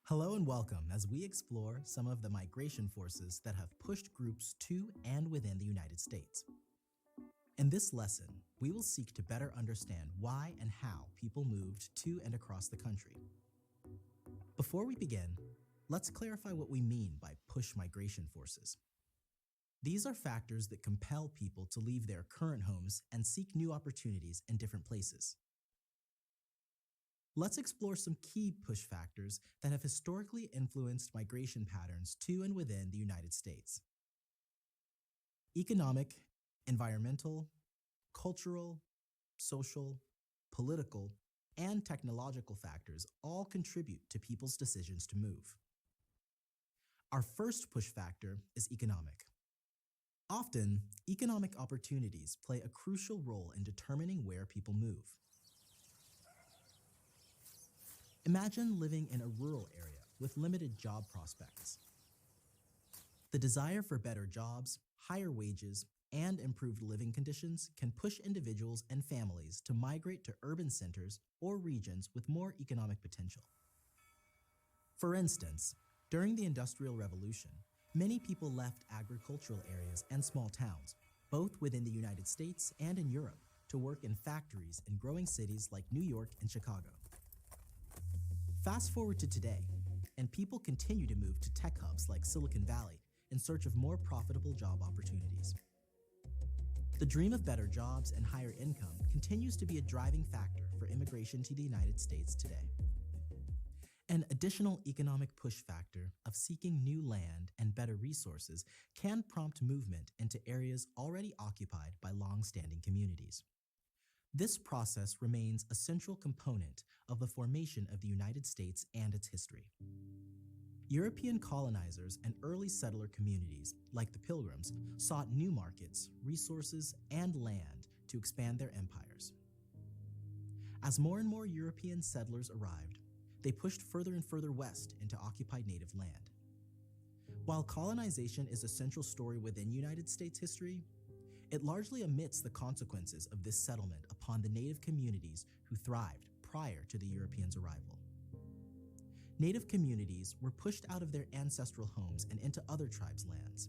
Hello and welcome as we explore some of the migration forces that have pushed groups to and within the United States. In this lesson, we will seek to better understand why and how people moved to and across the country. Before we begin, let's clarify what we mean by push migration forces. These are factors that compel people to leave their current homes and seek new opportunities in different places. Let's explore some key push factors that have historically influenced migration patterns to and within the United States. Economic, environmental, cultural, social, political, and technological factors all contribute to people's decisions to move. Our first push factor is economic. Often, economic opportunities play a crucial role in determining where people move. Imagine living in a rural area with limited job prospects. The desire for better jobs, higher wages, and improved living conditions can push individuals and families to migrate to urban centers or regions with more economic potential. For instance, during the Industrial Revolution, many people left agricultural areas and small towns, both within the United States and in Europe, to work in factories in growing cities like New York and Chicago. Fast forward to today, and people continue to move to tech hubs like Silicon Valley in search of more profitable job opportunities. The dream of better jobs and higher income continues to be a driving factor for immigration to the United States today. An additional economic push factor of seeking new land and better resources can prompt movement into areas already occupied by long-standing communities. This process remains a central component of the formation of the United States and its history. European colonizers and early settler communities, like the Pilgrims, sought new markets, resources, and land to expand their empires. As more and more European settlers arrived, they pushed further and further west into occupied native land. While colonization is a central story within United States history, it largely omits the consequences of this settlement upon the native communities who thrived prior to the Europeans' arrival. Native communities were pushed out of their ancestral homes and into other tribes' lands.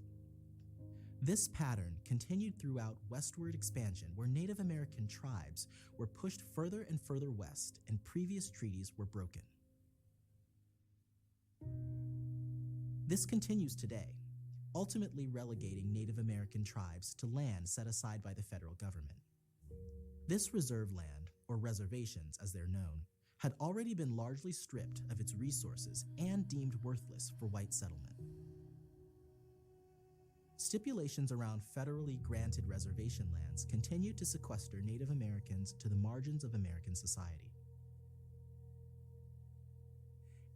This pattern continued throughout westward expansion, where Native American tribes were pushed further and further west and previous treaties were broken. This continues today, ultimately relegating Native American tribes to land set aside by the federal government. This reserve land, or reservations as they're known, had already been largely stripped of its resources and deemed worthless for white settlement. Stipulations around federally granted reservation lands continued to sequester Native Americans to the margins of American society.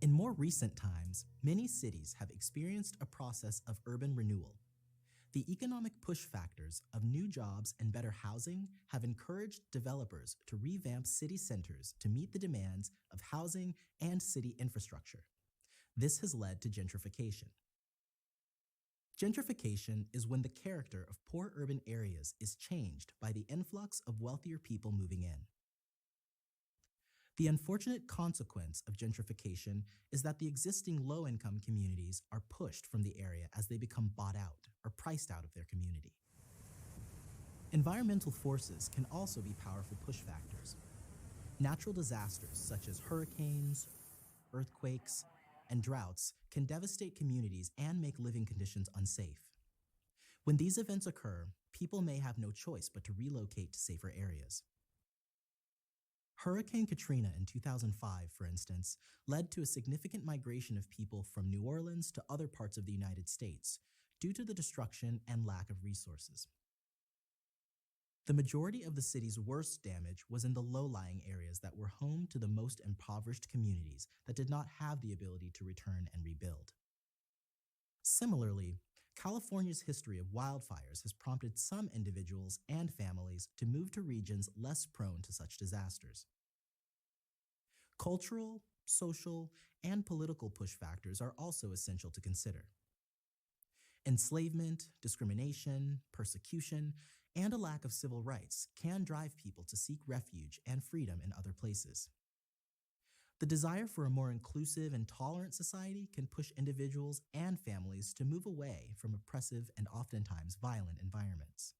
In more recent times, many cities have experienced a process of urban renewal. The economic push factors of new jobs and better housing have encouraged developers to revamp city centers to meet the demands of housing and city infrastructure. This has led to gentrification. Gentrification is when the character of poor urban areas is changed by the influx of wealthier people moving in. The unfortunate consequence of gentrification is that the existing low-income communities are pushed from the area as they become bought out or priced out of their community. Environmental forces can also be powerful push factors. Natural disasters such as hurricanes, earthquakes, and droughts can devastate communities and make living conditions unsafe. When these events occur, people may have no choice but to relocate to safer areas. Hurricane Katrina in 2005, for instance, led to a significant migration of people from New Orleans to other parts of the United States due to the destruction and lack of resources. The majority of the city's worst damage was in the low-lying areas that were home to the most impoverished communities that did not have the ability to return and rebuild. Similarly, California's history of wildfires has prompted some individuals and families to move to regions less prone to such disasters. Cultural, social, and political push factors are also essential to consider. Enslavement, discrimination, persecution, and a lack of civil rights can drive people to seek refuge and freedom in other places. The desire for a more inclusive and tolerant society can push individuals and families to move away from oppressive and oftentimes violent environments.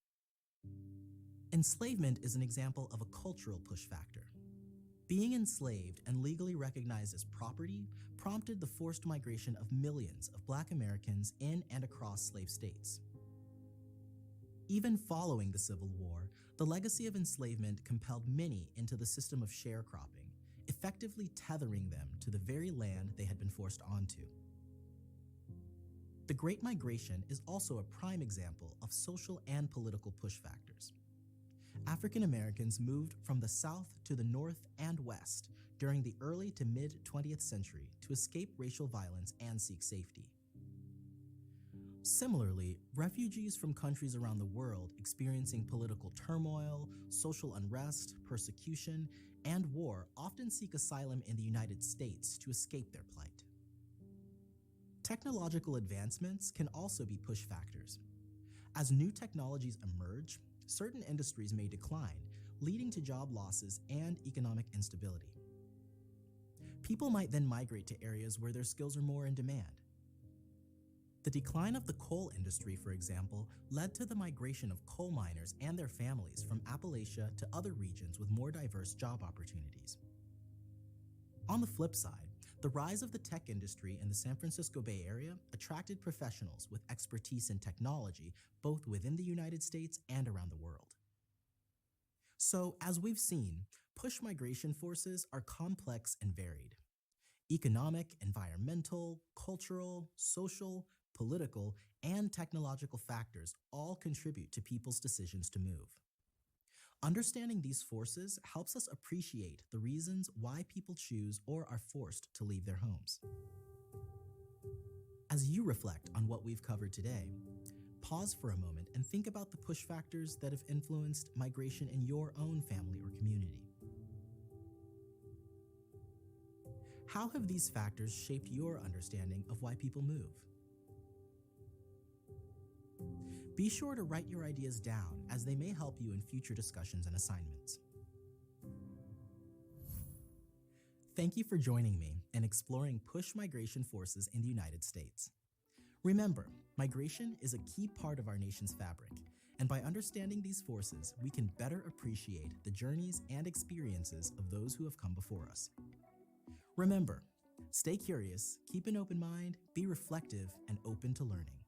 Enslavement is an example of a cultural push factor. Being enslaved and legally recognized as property prompted the forced migration of millions of Black Americans in and across slave states. Even following the Civil War, the legacy of enslavement compelled many into the system of sharecropping, effectively tethering them to the very land they had been forced onto. The Great Migration is also a prime example of social and political push factors. African Americans moved from the South to the North and West during the early to mid-20th century to escape racial violence and seek safety. Similarly, refugees from countries around the world experiencing political turmoil, social unrest, persecution, and war often seek asylum in the United States to escape their plight. Technological advancements can also be push factors. As new technologies emerge, certain industries may decline, leading to job losses and economic instability. People might then migrate to areas where their skills are more in demand. The decline of the coal industry, for example, led to the migration of coal miners and their families from Appalachia to other regions with more diverse job opportunities. On the flip side, the rise of the tech industry in the San Francisco Bay Area attracted professionals with expertise in technology both within the United States and around the world. So, as we've seen, push migration forces are complex and varied. Economic, environmental, cultural, social, political, and technological factors all contribute to people's decisions to move. Understanding these forces helps us appreciate the reasons why people choose or are forced to leave their homes. As you reflect on what we've covered today, pause for a moment and think about the push factors that have influenced migration in your own family or community. How have these factors shaped your understanding of why people move? Be sure to write your ideas down, as they may help you in future discussions and assignments. Thank you for joining me in exploring push migration forces in the United States. Remember, migration is a key part of our nation's fabric, and by understanding these forces, we can better appreciate the journeys and experiences of those who have come before us. Remember, stay curious, keep an open mind, be reflective, and open to learning.